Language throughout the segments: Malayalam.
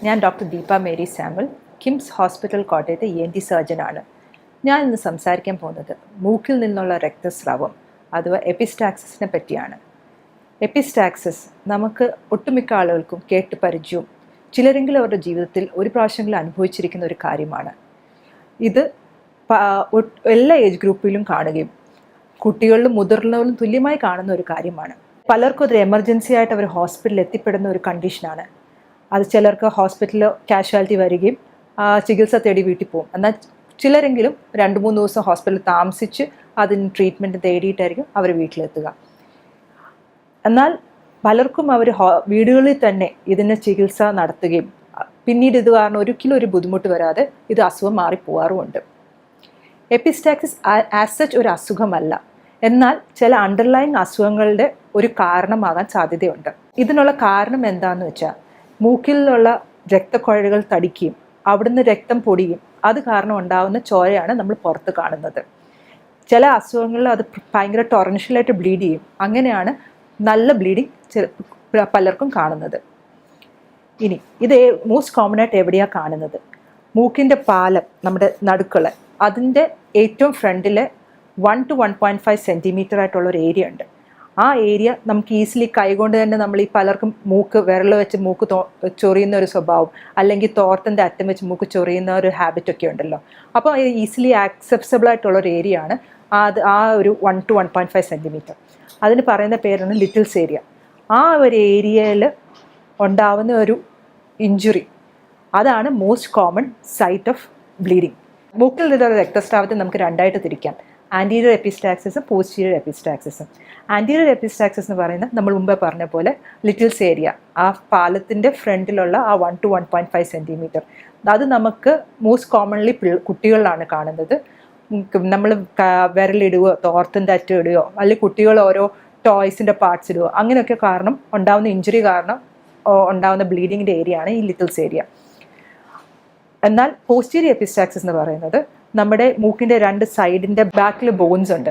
ഞാൻ doctor Deepa Mary Samuel, KIMS hospital കോട്ടയത്തെ ENT സർജനാണ്. ഞാൻ ഇന്ന് സംസാരിക്കാൻ പോകുന്നത് മൂക്കിൽ നിന്നുള്ള രക്തസ്രാവം അഥവാ എപ്പിസ്റ്റാക്സിസിനെ പറ്റിയാണ്. എപ്പിസ്റ്റാക്സിസ് നമുക്ക് ഒട്ടുമിക്ക ആളുകൾക്കും കേട്ട് പരിചയവും ചിലരെങ്കിലും അവരുടെ ജീവിതത്തിൽ ഒരു പ്രാവശ്യമെങ്കിലും അനുഭവിച്ചിരിക്കുന്ന ഒരു കാര്യമാണ്. ഇത് എല്ലാ ഏജ് ഗ്രൂപ്പിലും കാണുകയും കുട്ടികളിലും മുതിർന്നവരിലും തുല്യമായി കാണുന്ന ഒരു കാര്യമാണ്. പലർക്കും അതൊരു എമർജൻസി ആയിട്ട് അവർ ഹോസ്പിറ്റലിൽ എത്തിപ്പെടുന്ന ഒരു കണ്ടീഷനാണ്. അത് ചിലർക്ക് ഹോസ്പിറ്റലിൽ കാഷ്വാലിറ്റി വരികയും ചികിത്സ തേടി വീട്ടിൽ പോകും. എന്നാൽ ചിലരെങ്കിലും 2-3 ദിവസം ഹോസ്പിറ്റലിൽ താമസിച്ച് അതിന് ട്രീറ്റ്മെൻറ്റ് തേടിയിട്ടായിരിക്കും അവർ വീട്ടിലെത്തുക. എന്നാൽ പലർക്കും അവർ വീടുകളിൽ തന്നെ ഇതിന് ചികിത്സ നടത്തുകയും പിന്നീട് ഇത് കാരണം ഒരിക്കലും ഒരു ബുദ്ധിമുട്ട് വരാതെ ഇത് അസുഖം മാറിപ്പോവാറുമുണ്ട്. എപ്പിസ്റ്റാക്സിസ് ആസ് സച്ച് ഒരു അസുഖമല്ല, എന്നാൽ ചില അണ്ടർലൈങ് അസുഖങ്ങളുടെ ഒരു കാരണമാകാൻ സാധ്യതയുണ്ട്. ഇതിനുള്ള കാരണം എന്താണെന്ന് വെച്ചാൽ മൂക്കിലുള്ള രക്തക്കുഴലുകൾ തടിക്കുകയും അവിടുന്ന് രക്തം പൊടിയും അത് കാരണം ഉണ്ടാകുന്ന ചോരയാണ് നമ്മൾ പുറത്ത് കാണുന്നത്. ചില അസുഖങ്ങളിൽ അത് ഭയങ്കര ടൊറൻഷ്യലായിട്ട് ബ്ലീഡ് ചെയ്യും. അങ്ങനെയാണ് നല്ല ബ്ലീഡിങ് പലർക്കും കാണുന്നത്. ഇനി ഇത് മോസ്റ്റ് കോമൺ ആയിട്ട് എവിടെയാണ് കാണുന്നത്? മൂക്കിൻ്റെ പാലം, നമ്മുടെ നടുക്കള്, അതിൻ്റെ ഏറ്റവും ഫ്രണ്ടിലെ 1 to 1.5 സെൻറ്റിമീറ്റർ ആയിട്ടുള്ളൊരു ഏരിയ ഉണ്ട്. ആ ഏരിയ നമുക്ക് ഈസിലി കൈകൊണ്ട് തന്നെ നമ്മൾ ഈ പലർക്കും മൂക്ക് വിരൽ വെച്ച് മൂക്ക് ചൊറിയുന്ന ഒരു സ്വഭാവം, അല്ലെങ്കിൽ തോർത്തിൻ്റെ അറ്റം വെച്ച് മൂക്ക് ചൊറിയുന്ന ഒരു ഹാബിറ്റൊക്കെ ഉണ്ടല്ലോ. അപ്പോൾ ഈസിലി ആക്സെപ്റ്റബിൾ ആയിട്ടുള്ളൊരു ഏരിയ ആണ് ആ ഒരു 1 to 1.5 സെൻറ്റിമീറ്റർ. അതിന് പറയുന്ന പേരാണ് ലിറ്റിൽസ് ഏരിയ. ആ ഒരു ഏരിയയിൽ ഉണ്ടാവുന്ന ഒരു ഇഞ്ചുറി, അതാണ് most common site of bleeding. മൂക്കിൽ നിന്നുള്ള രക്തസ്രാവത്തെ നമുക്ക് രണ്ടായിട്ട് തിരിക്കാം: ആൻറ്റീരിയർ എപ്പിസ്റ്റാക്സിസും പോസ്റ്റീരിയർ എപ്പിസ്റ്റാക്സിസും. ആൻറ്റീരിയർ എപ്പിസ്റ്റാക്സിസ് എന്ന് പറയുന്നത് നമ്മൾ മുമ്പേ പറഞ്ഞ പോലെ ലിറ്റിൽസ് ഏരിയ, ആ പാലത്തിൻ്റെ ഫ്രണ്ടിലുള്ള ആ 1 to 1.5 സെൻറ്റിമീറ്റർ. അത് നമുക്ക് മോസ്റ്റ് കോമൺലി കുട്ടികളിലാണ് കാണുന്നത്. നമ്മൾ വിരലിടുകയോ തോർത്തിൻ്റെ അറ്റം ഇടുകയോ അല്ലെങ്കിൽ കുട്ടികൾ ഓരോ ടോയ്സിൻ്റെ പാർട്സ് ഇടുകയോ അങ്ങനെയൊക്കെ കാരണം ഉണ്ടാകുന്ന ഇഞ്ചുറി കാരണം ഉണ്ടാകുന്ന ബ്ലീഡിങ്ങിൻ്റെ ഏരിയ ആണ് ഈ ലിറ്റിൽസ് ഏരിയ. എന്നാൽ പോസ്റ്റീരിയർ എപ്പിസ്റ്റാക്സിസ് എന്ന് പറയുന്നത് നമ്മുടെ മൂക്കിൻ്റെ 2 സൈഡിൻ്റെ ബാക്കിൽ ബോൺസ് ഉണ്ട്.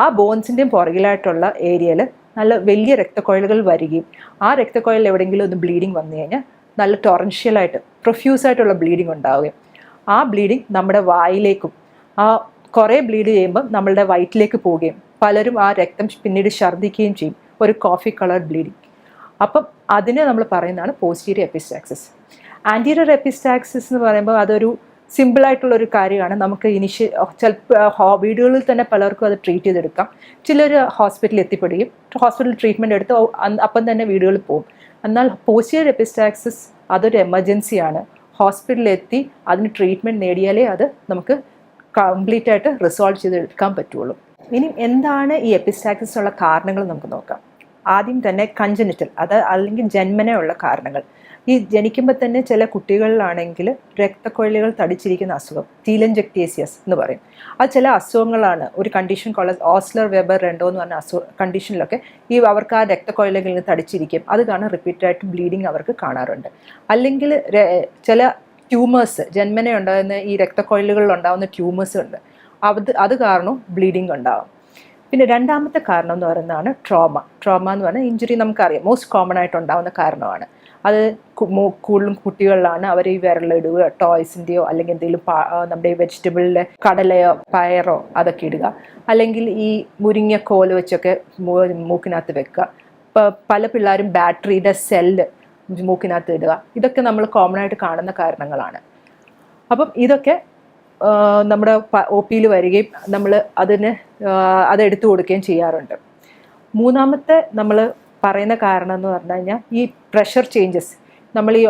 ആ ബോൺസിൻ്റെയും പുറകിലായിട്ടുള്ള ഏരിയയിൽ നല്ല വലിയ രക്തക്കുഴലുകൾ വരികയും ആ രക്തക്കുഴലിൽ എവിടെയെങ്കിലും ഒന്ന് ബ്ലീഡിങ് വന്നു കഴിഞ്ഞാൽ നല്ല ടൊറൻഷ്യലായിട്ട് പ്രൊഫ്യൂസായിട്ടുള്ള ബ്ലീഡിങ് ഉണ്ടാവുകയും ആ ബ്ലീഡിങ് നമ്മുടെ വായിലേക്കും കുറേ ബ്ലീഡ് ചെയ്യുമ്പോൾ നമ്മളുടെ വയറ്റിലേക്ക് പോവുകയും പലരും ആ രക്തം പിന്നീട് ഛർദ്ദിക്കുകയും ചെയ്യും, ഒരു കോഫി കളർ ബ്ലീഡിങ്. അപ്പം അതിനെ നമ്മൾ പറയുന്നതാണ് പോസ്റ്റീരിയർ എപ്പിസ്റ്റാക്സിസ്. ആൻറ്റീരിയർ എപ്പിസ്റ്റാക്സിസ് എന്ന് പറയുമ്പോൾ അതൊരു സിമ്പിളായിട്ടുള്ളൊരു കാര്യമാണ്. നമുക്ക് ചിലപ്പോൾ വീടുകളിൽ തന്നെ പലർക്കും അത് ട്രീറ്റ് ചെയ്തെടുക്കാം. ചിലർ ഹോസ്പിറ്റലിൽ എത്തിപ്പെടുകയും ഹോസ്പിറ്റൽ ട്രീറ്റ്മെൻറ്റ് എടുത്ത് അപ്പം തന്നെ വീടുകളിൽ പോകും. എന്നാൽ പോസ്റ്റീരിയർ എപ്പിസ്റ്റാക്സിസ് അതൊരു എമർജൻസിയാണ്. ഹോസ്പിറ്റലിൽ എത്തി അതിന് ട്രീറ്റ്മെൻറ്റ് നേടിയാലേ അത് നമുക്ക് കംപ്ലീറ്റ് ആയിട്ട് റിസോൾവ് ചെയ്തെടുക്കാൻ പറ്റുള്ളൂ. ഇനി എന്താണ് ഈ എപ്പിസ്റ്റാക്സിസ് ഉള്ള കാരണങ്ങൾ നമുക്ക് നോക്കാം. ആദ്യം തന്നെ കൺജനിറ്റൽ, അല്ലെങ്കിൽ ജന്മന ഉള്ള കാരണങ്ങൾ. ഈ ജനിക്കുമ്പോൾ തന്നെ ചില കുട്ടികളിലാണെങ്കിൽ രക്തക്കൊഴലുകൾ തടിച്ചിരിക്കുന്ന അസുഖം, ടീലൻജക്ടേസിയസ് എന്ന് പറയും. അത് ചില അസുഖങ്ങളാണ്. ഒരു കണ്ടീഷൻ ഓസ്ലർ വെബർ രണ്ടോ എന്ന് പറഞ്ഞ കണ്ടീഷനിലൊക്കെ അവർക്ക് ആ രക്തക്കൊഴലുകളിൽ തടിച്ചിരിക്കും. അത് കാരണം റിപ്പീറ്റഡായിട്ട് ബ്ലീഡിങ് അവർക്ക് കാണാറുണ്ട്. അല്ലെങ്കിൽ ചില ട്യൂമേഴ്സ്, ജന്മന ഉണ്ടാകുന്ന ഈ രക്തക്കൊഴലുകളിൽ ഉണ്ടാകുന്ന ട്യൂമേഴ്സ് ഉണ്ട്, അത് കാരണം ബ്ലീഡിങ് ഉണ്ടാകും. പിന്നെ രണ്ടാമത്തെ കാരണം എന്ന് പറയുന്നതാണ് ട്രോമ എന്ന് പറഞ്ഞാൽ ഇഞ്ചുറി. നമുക്കറിയാം മോസ്റ്റ് കോമൺ ആയിട്ട് ഉണ്ടാകുന്ന കാരണമാണ്. അത് കൂടുതലും കുട്ടികളിലാണ്. അവർ ഈ വിരലിടുകയോ ടോയ്സിൻ്റെയോ അല്ലെങ്കിൽ എന്തെങ്കിലും നമ്മുടെ ഈ വെജിറ്റബിളിലെ കടലയോ പയറോ അതൊക്കെ ഇടുക, അല്ലെങ്കിൽ ഈ മുരിങ്ങക്കോല് വെച്ചൊക്കെ മൂക്കിനകത്ത് വെക്കുക. ഇപ്പോൾ പല പിള്ളേരും ബാറ്ററിയുടെ സെല്ല് മൂക്കിനകത്ത് ഇടുക. ഇതൊക്കെ നമ്മൾ കോമൺ ആയിട്ട് കാണുന്ന കാരണങ്ങളാണ്. അപ്പം ഇതൊക്കെ നമ്മുടെ OPയിൽ വരികയും നമ്മൾ അതെടുത്തു കൊടുക്കുകയും ചെയ്യാറുണ്ട്. മൂന്നാമത്തെ നമ്മൾ പറയുന്ന കാരണം എന്ന് പറഞ്ഞു കഴിഞ്ഞാൽ ഈ പ്രഷർ ചേഞ്ചസ്. നമ്മൾ ഈ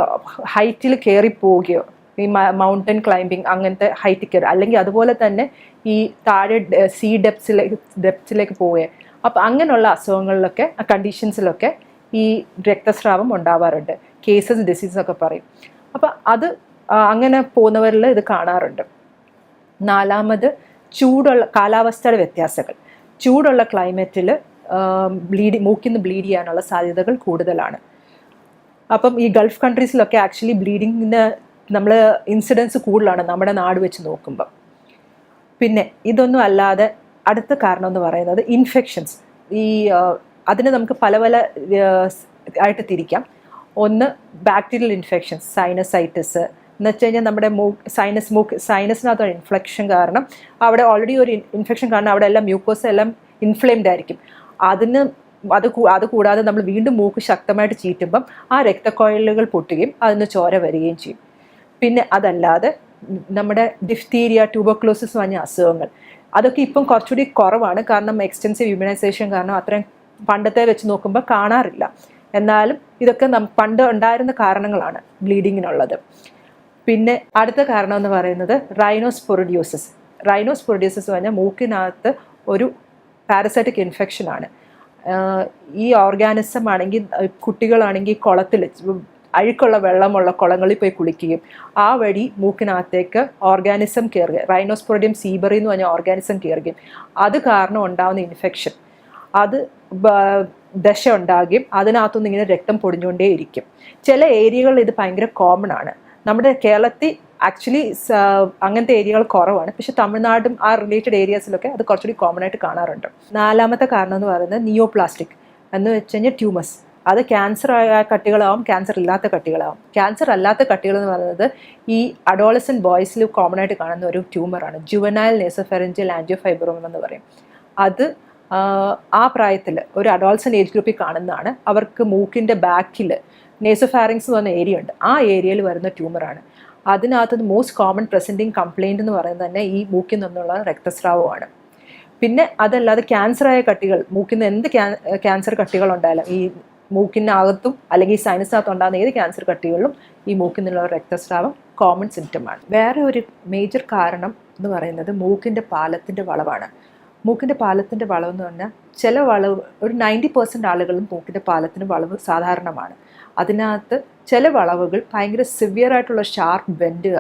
ഹൈറ്റിൽ കയറി പോവുകയോ ഈ മൗണ്ടൻ ക്ലൈംബിങ് അങ്ങനത്തെ ഹൈറ്റിൽ കയറി, അല്ലെങ്കിൽ അതുപോലെ തന്നെ ഈ താഴെ സീ ഡെപ്സിലേക്ക് പോവുകയോ, അപ്പം അങ്ങനെയുള്ള അസുഖങ്ങളിലൊക്കെ കണ്ടീഷൻസിലൊക്കെ ഈ രക്തസ്രാവം ഉണ്ടാവാറുണ്ട്. കേസസ് ഡിസീസ് ഒക്കെ പറയും. അപ്പം അത് അങ്ങനെ പോകുന്നവരിൽ ഇത് കാണാറുണ്ട്. നാലാമത് കാലാവസ്ഥയുടെ വ്യത്യാസങ്ങൾ. ചൂടുള്ള ക്ലൈമറ്റിൽ മൂക്കിൽ നിന്ന് ബ്ലീഡ് ചെയ്യാനുള്ള സാധ്യതകൾ കൂടുതലാണ്. അപ്പം ഈ ഗൾഫ് കൺട്രീസിലൊക്കെ ആക്ച്വലി ബ്ലീഡിങ്ങിന് നമ്മൾ ഇൻസിഡൻസ് കൂടുതലാണ് നമ്മുടെ നാട് വെച്ച് നോക്കുമ്പം. പിന്നെ ഇതൊന്നും അല്ലാതെ അടുത്ത കാരണം എന്ന് പറയുന്നത് ഇൻഫെക്ഷൻസ്. അതിനെ നമുക്ക് പല ആയിട്ട് തിരിക്കാം. ഒന്ന് ബാക്ടീരിയൽ ഇൻഫെക്ഷൻസ്, സൈനസൈറ്റിസ് എന്ന് വെച്ച് കഴിഞ്ഞാൽ നമ്മുടെ സൈനസിനകത്ത് ഇൻഫ്ലക്ഷൻ കാരണം അവിടെ ഓൾറെഡി ഒരു ഇൻഫെക്ഷൻ കാരണം അവിടെ എല്ലാം മ്യൂക്കോസ് എല്ലാം ഇൻഫ്ലെയിംഡ് ആയിരിക്കും. അത് കൂടാതെ നമ്മൾ വീണ്ടും മൂക്ക് ശക്തമായിട്ട് ചീറ്റുമ്പം ആ രക്തക്കൊഴലുകൾ പൊട്ടുകയും അതിന് ചോര വരികയും ചെയ്യും. പിന്നെ അതല്ലാതെ നമ്മുടെ ഡിഫ്തീരിയ, ട്യൂബർക്ലോസിസ് പറഞ്ഞ അസുഖങ്ങൾ അതൊക്കെ ഇപ്പം കുറച്ചുകൂടി കുറവാണ്, കാരണം എക്സ്റ്റെൻസീവ് ഇമ്മ്യൂണൈസേഷൻ കാരണം അത്രയും പണ്ടത്തെ വെച്ച് നോക്കുമ്പോൾ കാണാറില്ല. എന്നാലും ഇതൊക്കെ പണ്ട് ഉണ്ടായിരുന്ന കാരണങ്ങളാണ് ബ്ലീഡിങ്ങിനുള്ളത്. പിന്നെ അടുത്ത കാരണം എന്ന് പറയുന്നത് റൈനോസ്പൊറിഡിയോസിസ്. റൈനോസ്പൊറിഡിയോസിസ് പറഞ്ഞാൽ മൂക്കിനകത്ത് ഒരു പാരസൈറ്റിക് ഇൻഫെക്ഷനാണ്. ഈ ഓർഗാനിസം ആണെങ്കിൽ കുട്ടികളാണെങ്കിൽ കുളത്തിൽ അഴുക്കുള്ള വെള്ളമുള്ള കുളങ്ങളിൽ പോയി കുളിക്കുകയും ആ വഴി മൂക്കിനകത്തേക്ക് ഓർഗാനിസം കയറുക, റൈനോസ്പൊറിഡിയം സീബറി എന്ന് പറഞ്ഞ ഓർഗാനിസം കയറുകയും അത് കാരണം ഉണ്ടാകുന്ന ഇൻഫെക്ഷൻ അത് ദശ ഉണ്ടാകുകയും അതിനകത്തുനിന്ന് ഇങ്ങനെ രക്തം പൊടിഞ്ഞുകൊണ്ടേയിരിക്കും. ചില ഏരിയകളിൽ ഇത് ഭയങ്കര കോമൺ ആണ്. നമ്മുടെ കേരളത്തിൽ ആക്ച്വലി അങ്ങനത്തെ ഏരിയകൾ കുറവാണ്, പക്ഷെ തമിഴ്നാടും ആ റിലേറ്റഡ് ഏരിയാസിലൊക്കെ അത് കുറച്ചുകൂടി കോമൺ ആയിട്ട് കാണാറുണ്ട്. നാലാമത്തെ കാരണം എന്ന് പറയുന്നത് നിയോപ്ലാസ്റ്റിക് എന്ന് വെച്ച് കഴിഞ്ഞാൽ ട്യൂമേഴ്സ്. അത് ക്യാൻസർ ആയ കട്ടികളാവും, ക്യാൻസർ ഇല്ലാത്ത കട്ടികളാവും. ക്യാൻസർ അല്ലാത്ത കട്ടികൾ എന്ന് പറയുന്നത് ഈ അഡോളസെന്റ് ബോയ്സിൽ കോമൺ ആയിട്ട് കാണുന്ന ഒരു ട്യൂമറാണ്, ജുവനൈൽ നേസോഫെറിഞ്ചൽ ആൻജിയോഫൈബ്രോമ എന്ന് പറയും. അത് ആ പ്രായത്തിൽ ഒരു അഡോൾസെന്റ് ഏജ് ഗ്രൂപ്പിൽ കാണുന്നതാണ്. അവർക്ക് മൂക്കിൻ്റെ ബാക്കിൽ നേസോഫാരിങ്സ് എന്ന് പറഞ്ഞ ഏരിയ ഉണ്ട്, ആ ഏരിയയിൽ വരുന്ന ട്യൂമറാണ്. അതിനകത്ത് മോസ്റ്റ് കോമൺ പ്രസൻറ്റിങ് കംപ്ലയിൻ്റ് എന്ന് പറയുന്നത് തന്നെ ഈ മൂക്കിൽ നിന്നുള്ള രക്തസ്രാവമാണ്. പിന്നെ അതല്ലാതെ ക്യാൻസറായ കട്ടികൾ, മൂക്കിൽ നിന്ന് എന്ത് ക്യാൻസർ കട്ടികളുണ്ടായാലും ഈ മൂക്കിനകത്തും അല്ലെങ്കിൽ സൈനസിനകത്തും ഉണ്ടാകുന്ന ഏത് ക്യാൻസർ കട്ടികളിലും ഈ മൂക്കിൽ നിന്നുള്ള രക്തസ്രാവം കോമൺ സിംറ്റമാണ്. വേറെ ഒരു മേജർ കാരണം എന്ന് പറയുന്നത് മൂക്കിൻ്റെ പാലത്തിൻ്റെ വളവാണ്. മൂക്കിൻ്റെ പാലത്തിൻ്റെ വളവെന്ന് പറഞ്ഞാൽ ചില വളവ് ഒരു 90% ആളുകളും മൂക്കിൻ്റെ പാലത്തിന് വളവ് സാധാരണമാണ്. അതിനകത്ത് ചില വളവുകൾ ഭയങ്കര സിവിയർ ആയിട്ടുള്ള ഷാർപ്പ് ബെൻഡ്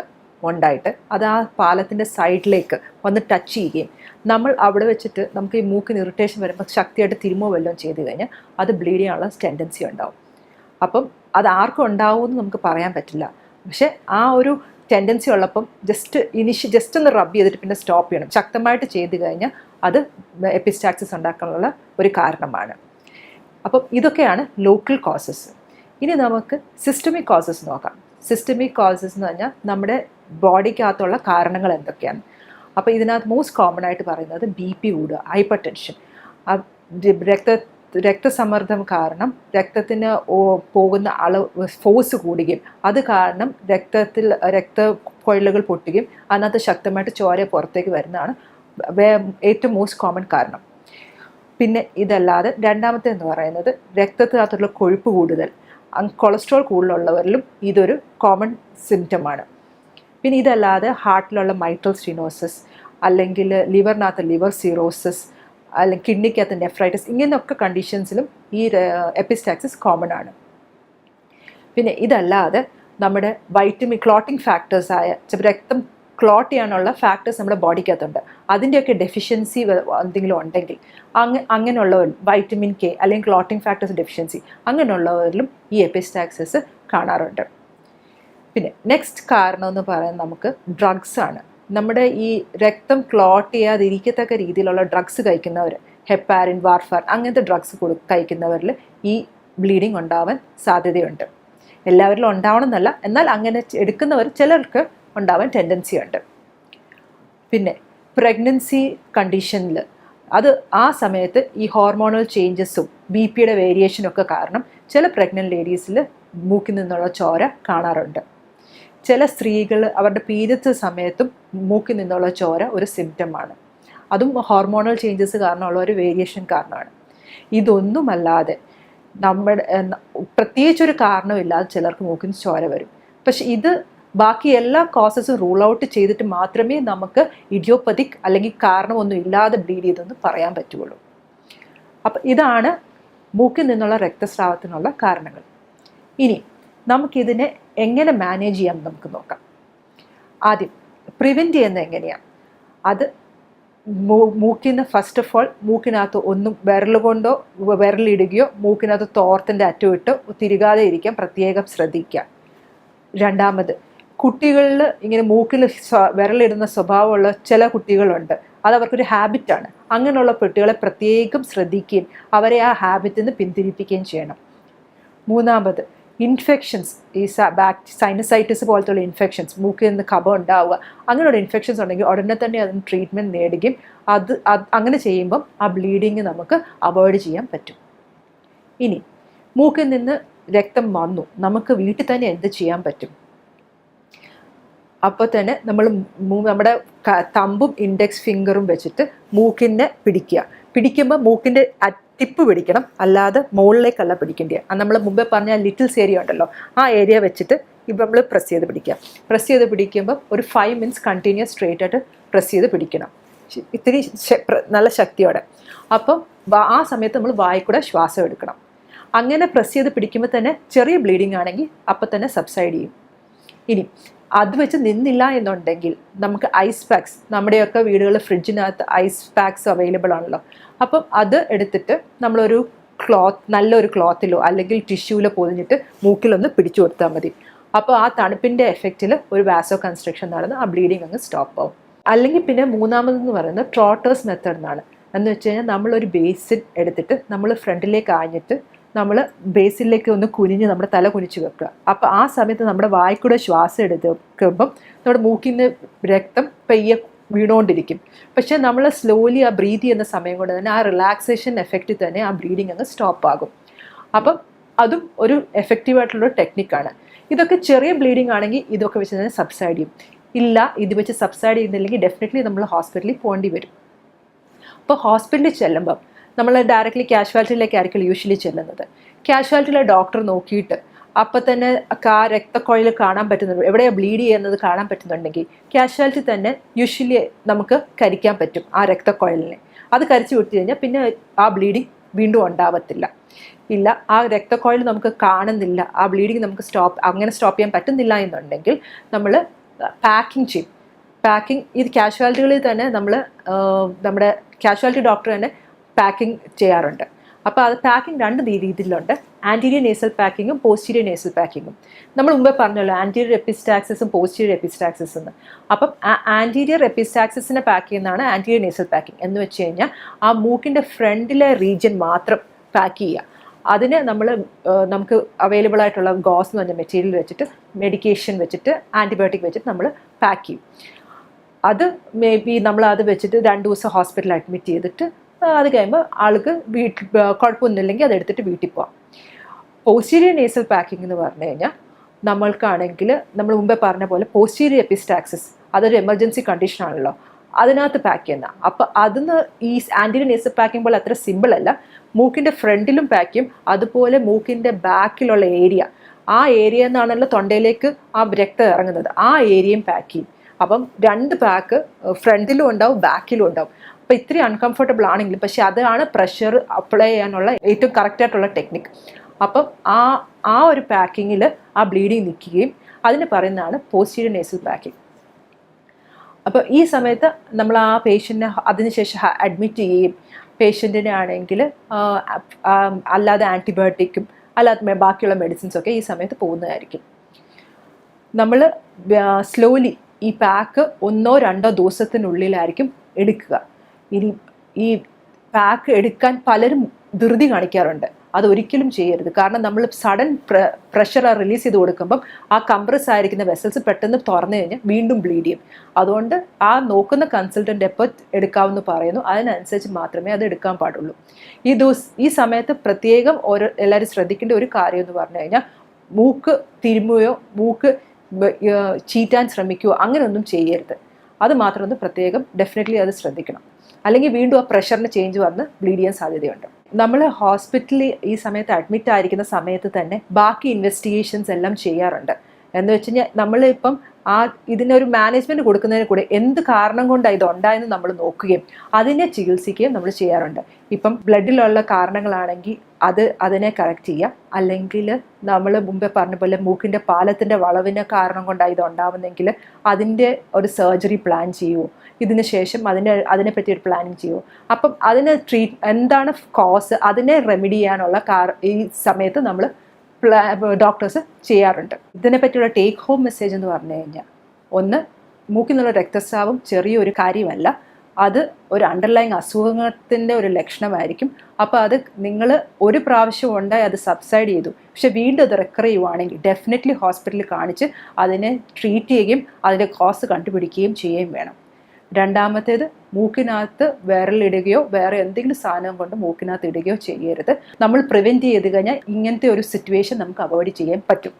ഉണ്ടായിട്ട് അത് ആ പാലത്തിൻ്റെ സൈഡിലേക്ക് വന്ന് ടച്ച് ചെയ്യുകയും നമ്മൾ അവിടെ വെച്ചിട്ട് നമുക്ക് ഈ മൂക്കിന് ഇറിറ്റേഷൻ വരുമ്പോൾ ശക്തിയായിട്ട് തിരുമോ വല്ലതും ചെയ്ത് കഴിഞ്ഞാൽ അത് ബ്ലീഡ് ചെയ്യാനുള്ള ടെൻഡൻസി ഉണ്ടാവും. അപ്പം അത് ആർക്കും ഉണ്ടാവുമെന്ന് നമുക്ക് പറയാൻ പറ്റില്ല. പക്ഷേ ആ ഒരു ടെൻഡൻസി ഉള്ളപ്പം ജസ്റ്റ് ഒന്ന് റബ്ബ് ചെയ്തിട്ട് പിന്നെ സ്റ്റോപ്പ് ചെയ്യണം. ശക്തമായിട്ട് ചെയ്ത് കഴിഞ്ഞാൽ അത് എപ്പിസ്റ്റാക്സിസ് ഉണ്ടാക്കാനുള്ള ഒരു കാരണമാണ്. അപ്പം ഇതൊക്കെയാണ് ലോക്കൽ കോസസ്. ഇനി നമുക്ക് സിസ്റ്റമിക് കോസസ് നോക്കാം. സിസ്റ്റമിക് കോസസ് എന്ന് പറഞ്ഞാൽ നമ്മുടെ ബോഡിക്കകത്തുള്ള കാരണങ്ങൾ എന്തൊക്കെയാണ്. അപ്പോൾ ഇതിനകത്ത് മോസ്റ്റ് കോമൺ ആയിട്ട് പറയുന്നത് BP കൂടുക, ഹൈപ്പർ ടെൻഷൻ, രക്തസമ്മർദ്ദം കാരണം രക്തത്തിന് പോകുന്ന അളവ് ഫോഴ്സ് കൂടുകയും അത് കാരണം രക്തക്കൊഴലുകൾ പൊട്ടുകയും അതിനകത്ത് ശക്തമായിട്ട് ചോര പുറത്തേക്ക് വരുന്നതാണ് ഏറ്റവും മോസ്റ്റ് കോമൺ കാരണം. പിന്നെ ഇതല്ലാതെ രണ്ടാമത്തെ എന്ന് പറയുന്നത് രക്തത്തിനകത്തുള്ള കൊഴുപ്പ് കൂടുതൽ, കൊളസ്ട്രോൾ കൂടുതലുള്ളവരിലും ഇതൊരു കോമൺ സിംറ്റമാണ്. പിന്നെ ഇതല്ലാതെ ഹാർട്ടിലുള്ള മൈട്രൽ സ്റ്റീനോസിസ്, അല്ലെങ്കിൽ ലിവറിനകത്ത് ലിവർ സിറോസിസ്, അല്ലെങ്കിൽ കിഡ്നിക്കകത്ത് നെഫ്രൈറ്റിസ്, ഇങ്ങനെയൊക്കെ കണ്ടീഷൻസിലും ഈ എപ്പിസ്റ്റാക്സിസ് കോമൺ ആണ്. പിന്നെ ഇതല്ലാതെ നമ്മുടെ വൈറ്റമിൻ ക്ലോട്ടിംഗ് ഫാക്ടേഴ്സായ രക്തം ക്ലോട്ട് ചെയ്യാനുള്ള ഫാക്ടേഴ്സ് നമ്മുടെ ബോഡിക്കകത്തുണ്ട്, അതിൻ്റെയൊക്കെ ഡെഫിഷ്യൻസി എന്തെങ്കിലും ഉണ്ടെങ്കിൽ അങ്ങനെയുള്ളവരിലും വൈറ്റമിൻ K അല്ലെങ്കിൽ ക്ലോട്ടിംഗ് ഫാക്ടേഴ്സ് ഡെഫിഷ്യൻസി അങ്ങനെയുള്ളവരിലും ഈ എപ്പിസ്റ്റാക്സിസ് കാണാറുണ്ട്. പിന്നെ നെക്സ്റ്റ് കാരണം എന്ന് പറയുന്നത് നമുക്ക് ഡ്രഗ്സ് ആണ്. നമ്മുടെ ഈ രക്തം ക്ലോട്ട് ചെയ്യാതിരിക്കത്തക്ക രീതിയിലുള്ള ഡ്രഗ്സ് കഴിക്കുന്നവർ, ഹെപ്പാരിൻ, വാർഫാരിൻ അങ്ങനത്തെ ഡ്രഗ്സ് കഴിക്കുന്നവരിൽ ഈ ബ്ലീഡിങ് ഉണ്ടാവാൻ സാധ്യതയുണ്ട്. എല്ലാവരിലും ഉണ്ടാവണം എന്നല്ല, എന്നാൽ അങ്ങനെ എടുക്കുന്നവർ ചിലർക്ക് ഉണ്ടാവാൻ ടെൻഡൻസി ഉണ്ട്. പിന്നെ പ്രഗ്നൻസി കണ്ടീഷനിൽ അത് ആ സമയത്ത് ഈ ഹോർമോണൽ ചേഞ്ചസും BPയുടെ വേരിയേഷനും ഒക്കെ കാരണം ചില പ്രഗ്നൻറ്റ് ലേഡീസിൽ മൂക്കിൽ നിന്നുള്ള ചോര കാണാറുണ്ട്. ചില സ്ത്രീകൾ അവരുടെ പീരിയഡ്സ് സമയത്തും മൂക്കിൽ നിന്നുള്ള ചോര ഒരു സിംറ്റമാണ്. അതും ഹോർമോണൽ ചേഞ്ചസ് കാരണമുള്ള ഒരു വേരിയേഷൻ കാരണമാണ്. ഇതൊന്നുമല്ലാതെ പ്രത്യേകിച്ചൊരു കാരണമില്ലാതെ ചിലർക്ക് മൂക്കിൽ നിന്ന് ചോര വരും. പക്ഷെ ഇത് ബാക്കി എല്ലാ കോസസും റൂൾ ഔട്ട് ചെയ്തിട്ട് മാത്രമേ നമുക്ക് ഇഡിയോപ്പതിക് അല്ലെങ്കിൽ കാരണമൊന്നും ഇല്ലാതെ ബ്ലീഡ് ചെയ്തെന്ന് പറയാൻ പറ്റുള്ളൂ. അപ്പം ഇതാണ് മൂക്കിൽ നിന്നുള്ള രക്തസ്രാവത്തിനുള്ള കാരണങ്ങൾ. ഇനി നമുക്കിതിനെ എങ്ങനെ മാനേജ് ചെയ്യാം നമുക്ക് നോക്കാം. ആദ്യം പ്രിവെൻറ്റ് ചെയ്യുന്നത് എങ്ങനെയാണ്? അത് മൂക്കിൽ നിന്ന് ഫസ്റ്റ് ഓഫ് ഓൾ മൂക്കിനകത്ത് ഒന്നും വിരലുകൊണ്ടോ വിരലിടുകയോ മൂക്കിനകത്ത് തോർത്തിൻ്റെ അറ്റമിട്ട് തിരുകാതെ ഇരിക്കാൻ പ്രത്യേകം ശ്രദ്ധിക്കുക. രണ്ടാമത്, കുട്ടികളിൽ ഇങ്ങനെ മൂക്കിൽ വിരലിടുന്ന സ്വഭാവമുള്ള ചില കുട്ടികളുണ്ട്, അതവർക്കൊരു ഹാബിറ്റാണ്. അങ്ങനെയുള്ള കുട്ടികളെ പ്രത്യേകം ശ്രദ്ധിക്കുകയും അവരെ ആ ഹാബിറ്റിൽ നിന്ന് പിന്തിരിപ്പിക്കുകയും ചെയ്യണം. മൂന്നാമത്, ഇൻഫെക്ഷൻസ്, ഈ സൈനസൈറ്റിസ് പോലത്തുള്ള ഇൻഫെക്ഷൻസ്, മൂക്കിൽ നിന്ന് കഫം ഉണ്ടാവുക, അങ്ങനെയുള്ള ഇൻഫെക്ഷൻസ് ഉണ്ടെങ്കിൽ ഉടനെ തന്നെ അതിന് ട്രീറ്റ്മെൻറ്റ് നേടുകയും അങ്ങനെ ചെയ്യുമ്പം ആ ബ്ലീഡിങ് നമുക്ക് അവോയ്ഡ് ചെയ്യാൻ പറ്റും. ഇനി മൂക്കിൽ നിന്ന് രക്തം വന്നു, നമുക്ക് വീട്ടിൽ തന്നെ എന്ത് ചെയ്യാൻ പറ്റും? അപ്പോൾ തന്നെ നമ്മൾ നമ്മുടെ തമ്പും ഇൻഡെക്സ് ഫിംഗറും വെച്ചിട്ട് മൂക്കിനെ പിടിക്കുമ്പോൾ മൂക്കിൻ്റെ ടിപ്പ് പിടിക്കണം, അല്ലാതെ മുകളിലേക്കല്ല പിടിക്കേണ്ടത്. നമ്മൾ മുമ്പേ പറഞ്ഞ ലിറ്റിൽസ് ഏരിയ ഉണ്ടല്ലോ, ആ ഏരിയ വെച്ചിട്ട് ഇപ്പം നമ്മൾ പ്രസ് ചെയ്ത് പിടിക്കുമ്പോൾ ഒരു 5 മിനിറ്റ്സ് കണ്ടിന്യൂസ് സ്ട്രേറ്റ് ആയിട്ട് പ്രസ് ചെയ്ത് പിടിക്കണം, ഇത്തിരി നല്ല ശക്തിയോടെ. അപ്പം ആ സമയത്ത് നമ്മൾ വായിക്കൂടെ ശ്വാസം എടുക്കണം. അങ്ങനെ പ്രസ് ചെയ്ത് പിടിക്കുമ്പോൾ തന്നെ ചെറിയ ബ്ലീഡിങ് ആണെങ്കിൽ അപ്പം തന്നെ സബ്സൈഡ് ചെയ്യും. ഇനി അത് വെച്ച് നിന്നില്ല എന്നുണ്ടെങ്കിൽ നമുക്ക് ഐസ് പാക്സ്, നമ്മുടെയൊക്കെ വീടുകളിൽ ഫ്രിഡ്ജിനകത്ത് ഐസ് പാക്സ് അവൈലബിൾ ആണല്ലോ. അപ്പം അത് എടുത്തിട്ട് നമ്മളൊരു നല്ലൊരു ക്ലോത്തിലോ അല്ലെങ്കിൽ ടിഷ്യൂവിലോ പൊതിഞ്ഞിട്ട് മൂക്കിലൊന്ന് പിടിച്ചു കൊടുത്താൽ മതി. അപ്പോൾ ആ തണുപ്പിൻ്റെ എഫക്റ്റിൽ ഒരു വാസോ കൺസ്ട്രക്ഷൻ നടന്ന് ആ ബ്ലീഡിങ് അങ്ങ് സ്റ്റോപ്പ് ആവും. അല്ലെങ്കിൽ പിന്നെ മൂന്നാമതെന്ന് പറയുന്നത് ട്രോട്ടേഴ്സ് മെത്തേഡ് എന്നാണ്. എന്ന് വെച്ച് കഴിഞ്ഞാൽ നമ്മളൊരു ബേസിൻ എടുത്തിട്ട് നമ്മൾ ഫ്രണ്ടിലേക്ക് ആഞ്ഞിട്ട് നമ്മൾ ബേസിലേക്ക് ഒന്ന് കുനിഞ്ഞ് നമ്മുടെ തല കുനിച്ച് വെക്കുക. അപ്പോൾ ആ സമയത്ത് നമ്മുടെ വായിക്കൂടെ ശ്വാസം എടുക്കുമ്പം നമ്മുടെ മൂക്കിൽ നിന്ന് രക്തം പെയ്യെ വീണുകൊണ്ടിരിക്കും. പക്ഷേ നമ്മൾ സ്ലോലി ആ ബ്രീത്ത് ചെയ്യുന്ന സമയം കൊണ്ട് തന്നെ ആ റിലാക്സേഷൻ എഫക്റ്റിൽ തന്നെ ആ ബ്ലീഡിങ് അങ്ങ് സ്റ്റോപ്പ് ആകും. അപ്പം അതും ഒരു എഫക്റ്റീവായിട്ടുള്ളൊരു ടെക്നിക്കാണ്. ഇതൊക്കെ ചെറിയ ബ്ലീഡിങ് ആണെങ്കിൽ ഇതൊക്കെ വെച്ച് തന്നെ സബ്സൈഡ് ചെയ്യും. ഇല്ല, ഇത് വെച്ച് സബ്സൈഡ് ചെയ്യുന്നില്ലെങ്കിൽ ഡെഫിനറ്റ്ലി നമ്മൾ ഹോസ്പിറ്റലിൽ പോകേണ്ടി വരും. അപ്പോൾ ഹോസ്പിറ്റലിൽ ചെല്ലുമ്പം നമ്മൾ ഡയറക്റ്റ്ലി കാഷ്വാലിറ്റിയിലേക്കായിരിക്കും യൂഷ്വലി ചെല്ലുന്നത്. കാഷ്വാലിറ്റിയിലെ ഡോക്ടർ നോക്കിയിട്ട് അപ്പം തന്നെ ആ രക്തക്കുഴൽ കാണാൻ പറ്റുന്നുണ്ട്, എവിടെയാണ് ബ്ലീഡ് ചെയ്യുന്നത് കാണാൻ പറ്റുന്നുണ്ടെങ്കിൽ കാഷ്വാലിറ്റി തന്നെ യൂഷ്വലി നമുക്ക് കരിക്കാൻ പറ്റും ആ രക്തക്കുഴലിനെ. അത് കരിച്ചു വിട്ടു കഴിഞ്ഞാൽ പിന്നെ ആ ബ്ലീഡിങ് വീണ്ടും ഉണ്ടാവത്തില്ല. ഇല്ല, ആ രക്തക്കുഴൽ നമുക്ക് കാണുന്നില്ല, ആ ബ്ലീഡിങ് നമുക്ക് സ്റ്റോപ്പ് ചെയ്യാൻ പറ്റുന്നില്ല എന്നുണ്ടെങ്കിൽ നമ്മൾ പാക്കിങ് ചെയ്യും. ഇത് കാഷ്വാലിറ്റികളിൽ തന്നെ നമ്മുടെ കാഷ്വാലിറ്റി ഡോക്ടർ തന്നെ പാക്കിംഗ് ചെയ്യാറുണ്ട്. അപ്പോൾ അത് പാക്കിംഗ് 2 രീതിയിലുണ്ട്. ആൻറ്റീരിയർ നേസൽ പാക്കിങ്ങും പോസ്റ്റീരിയർ നേസൽ പാക്കിങ്ങും. നമ്മൾ മുമ്പേ പറഞ്ഞല്ലോ ആൻറ്റീരിയർ എപ്പിസ്റ്റാക്സിസും പോസ്റ്റീരിയർ എപ്പിസ്റ്റാക്സിസ് എന്ന്. അപ്പം ആൻറ്റീരിയർ എപ്പിസ്റ്റാക്സിസിനെ പാക്ക് ചെയ്യുന്നതാണ് ആൻറ്റീരിയർ നേസൽ പാക്കിംഗ്. എന്ന് വെച്ച് കഴിഞ്ഞാൽ ആ മൂക്കിൻ്റെ ഫ്രണ്ടിലെ റീജിയൻ മാത്രം പാക്ക് ചെയ്യുക. അതിന് നമുക്ക് അവൈലബിൾ ആയിട്ടുള്ള ഗോസ് എന്ന് പറഞ്ഞ മെറ്റീരിയൽ വെച്ചിട്ട്, മെഡിക്കേഷൻ വെച്ചിട്ട്, ആൻറ്റിബയോട്ടിക് വെച്ചിട്ട് നമ്മൾ പാക്ക് ചെയ്യും. അത് മേ ബി നമ്മൾ അത് വെച്ചിട്ട് 2 ദിവസം ഹോസ്പിറ്റലിൽ അഡ്മിറ്റ് ചെയ്തിട്ട് അത് കഴിയുമ്പോൾ ആൾക്ക് കുഴപ്പമൊന്നുമില്ലെങ്കിൽ അതെടുത്തിട്ട് വീട്ടിൽ പോവാം. പോസ്റ്റീരിയർ നേസൽ പാക്കിംഗ് എന്ന് പറഞ്ഞു കഴിഞ്ഞാൽ നമ്മൾക്കാണെങ്കിൽ നമ്മൾ മുമ്പേ പറഞ്ഞ പോലെ പോസ്റ്റീരിയർ എപ്പിസ്റ്റാക്സിസ് അതൊരു എമർജൻസി കണ്ടീഷൻ ആണല്ലോ, അതിനകത്ത് പാക്ക് ചെയ്യുന്ന. അപ്പോൾ അതിന് ഈ ആൻറ്റീരിയർ നേസൽ പാക്കിംഗ് പോലെ അത്ര സിമ്പിൾ അല്ല. മൂക്കിൻ്റെ ഫ്രണ്ടിലും പാക്ക് ചെയ്യും, അതുപോലെ മൂക്കിൻ്റെ ബാക്കിലുള്ള ആ ഏരിയ എന്നാണല്ലോ തൊണ്ടയിലേക്ക് ആ രക്തം ഇറങ്ങുന്നത്, ആ ഏരിയയും പാക്ക് ചെയ്യും. അപ്പം 2 പാക്ക് ഫ്രണ്ടിലും ഉണ്ടാവും ബാക്കിലും ഉണ്ടാവും. അപ്പോൾ ഇത്തിരി അൺകംഫർട്ടബിൾ ആണെങ്കിലും പക്ഷെ അതാണ് പ്രഷർ അപ്ലൈ ചെയ്യാനുള്ള ഏറ്റവും കറക്റ്റായിട്ടുള്ള ടെക്നിക്ക്. അപ്പം ആ ഒരു പാക്കിങ്ങിൽ ആ ബ്ലീഡിങ് നിൽക്കുകയും അതിന് പറയുന്നതാണ് പോസ്റ്റീരിയർ നേസൽ പാക്കിംഗ്. അപ്പോൾ ഈ സമയത്ത് നമ്മൾ ആ പേഷ്യൻറ്റിനെ അതിനുശേഷം അഡ്മിറ്റ് ചെയ്യുകയും പേഷ്യൻറ്റിനെ ആണെങ്കിൽ അല്ലാതെ ആൻറ്റിബയോട്ടിക്കും അല്ലാതെ ബാക്കിയുള്ള മെഡിസിൻസൊക്കെ ഈ സമയത്ത് പോകുന്നതായിരിക്കും. നമ്മൾ സ്ലോലി ഈ പാക്ക് 1-2 ദിവസത്തിനുള്ളിലായിരിക്കും എടുക്കുക. ഇനി ഈ പാക്ക് എടുക്കാൻ പലരും ധൃതി കാണിക്കാറുണ്ട്. അതൊരിക്കലും ചെയ്യരുത്. കാരണം നമ്മൾ സഡൻ പ്രഷർ റിലീസ് ചെയ്ത് കൊടുക്കുമ്പം ആ കംപ്രസ് ആയിരിക്കുന്ന വെസൽസ് പെട്ടെന്ന് തുറന്നു കഴിഞ്ഞാൽ വീണ്ടും ബ്ലീഡ് ചെയ്യും. അതുകൊണ്ട് ആ നോക്കുന്ന കൺസൾട്ടൻ്റ് എപ്പോൾ എടുക്കാമെന്ന് പറയുന്നു അതിനനുസരിച്ച് മാത്രമേ അത് എടുക്കാൻ പാടുള്ളൂ. ഈ സമയത്ത് പ്രത്യേകം എല്ലാവരും ശ്രദ്ധിക്കേണ്ട ഒരു കാര്യം എന്ന് പറഞ്ഞു കഴിഞ്ഞാൽ മൂക്ക് തിരുമുകയോ മൂക്ക് ചീറ്റാൻ ശ്രമിക്കുകയോ അങ്ങനെയൊന്നും ചെയ്യരുത്. അത് മാത്രം ഒന്ന് പ്രത്യേകം ഡെഫിനറ്റ്ലി അത് ശ്രദ്ധിക്കണം. അല്ലെങ്കിൽ വീണ്ടും ആ പ്രഷറിന് ചേഞ്ച് വന്ന് ബ്ലീഡ് ചെയ്യാൻ സാധ്യതയുണ്ട്. നമ്മൾ ഹോസ്പിറ്റലിൽ ഈ സമയത്ത് അഡ്മിറ്റ് ആയിരിക്കുന്ന സമയത്ത് തന്നെ ബാക്കി ഇൻവെസ്റ്റിഗേഷൻസ് എല്ലാം ചെയ്യാറുണ്ട്. എന്ന് വെച്ച് കഴിഞ്ഞാൽ നമ്മളിപ്പം ഇതിനൊരു മാനേജ്മെൻറ്റ് കൊടുക്കുന്നതിന് കൂടെ എന്ത് കാരണം കൊണ്ടാണ് ഇതുണ്ടായെന്ന് നമ്മൾ നോക്കുകയും അതിനെ ചികിത്സിക്കുകയും നമ്മൾ ചെയ്യാറുണ്ട്. ഇപ്പം ബ്ലഡിലുള്ള കാരണങ്ങളാണെങ്കിൽ അതിനെ കറക്റ്റ് ചെയ്യുക. അല്ലെങ്കിൽ നമ്മൾ മുമ്പേ പറഞ്ഞ പോലെ മൂക്കിൻ്റെ പാലത്തിൻ്റെ വളവിന് കാരണം കൊണ്ടാണ് ഇതുണ്ടാവുന്നെങ്കിൽ അതിൻ്റെ ഒരു സർജറി പ്ലാൻ ചെയ്യുമോ, ഇതിന് ശേഷം അതിനെപ്പറ്റി ഒരു പ്ലാനിങ് ചെയ്യുമോ. അപ്പം എന്താണ് കോസ്, അതിനെ റെമഡി ചെയ്യാനുള്ള ഈ സമയത്ത് നമ്മൾ ഡോക്ടേഴ്സ് ചെയ്യാറുണ്ട്. ഇതിനെപ്പറ്റിയുള്ള ടേക്ക് ഹോം മെസ്സേജ് എന്ന് പറഞ്ഞു കഴിഞ്ഞാൽ, 1, മൂക്കിൽ നിന്നുള്ള രക്തസ്രാവം ചെറിയൊരു കാര്യമല്ല. അത് ഒരു അണ്ടർലൈങ് അസുഖത്തിൻ്റെ ഒരു ലക്ഷണമായിരിക്കും. അപ്പോൾ അത് നിങ്ങൾ ഒരു പ്രാവശ്യം ഉണ്ടായി അത് സബ്സൈഡ് ചെയ്തു, പക്ഷെ വീണ്ടും അത് റിക്കർ ചെയ്യുവാണെങ്കിൽ ഡെഫിനറ്റ്ലി ഹോസ്പിറ്റലിൽ കാണിച്ച് അതിനെ ട്രീറ്റ് ചെയ്യുകയും അതിൻ്റെ കോസ് കണ്ടുപിടിക്കുകയും ചെയ്യുകയും വേണം. രണ്ടാമത്തേത്, മൂക്കിനകത്ത് വിരലിടുകയോ വേറെ എന്തെങ്കിലും സാധനം കൊണ്ട് മൂക്കിനകത്ത് ഇടുകയോ ചെയ്യരുത്. നമ്മൾ പ്രിവെൻറ്റ് ചെയ്ത് കഴിഞ്ഞാൽ ഇങ്ങനത്തെ ഒരു സിറ്റുവേഷൻ നമുക്ക് അവോയ്ഡ് ചെയ്യാൻ പറ്റും.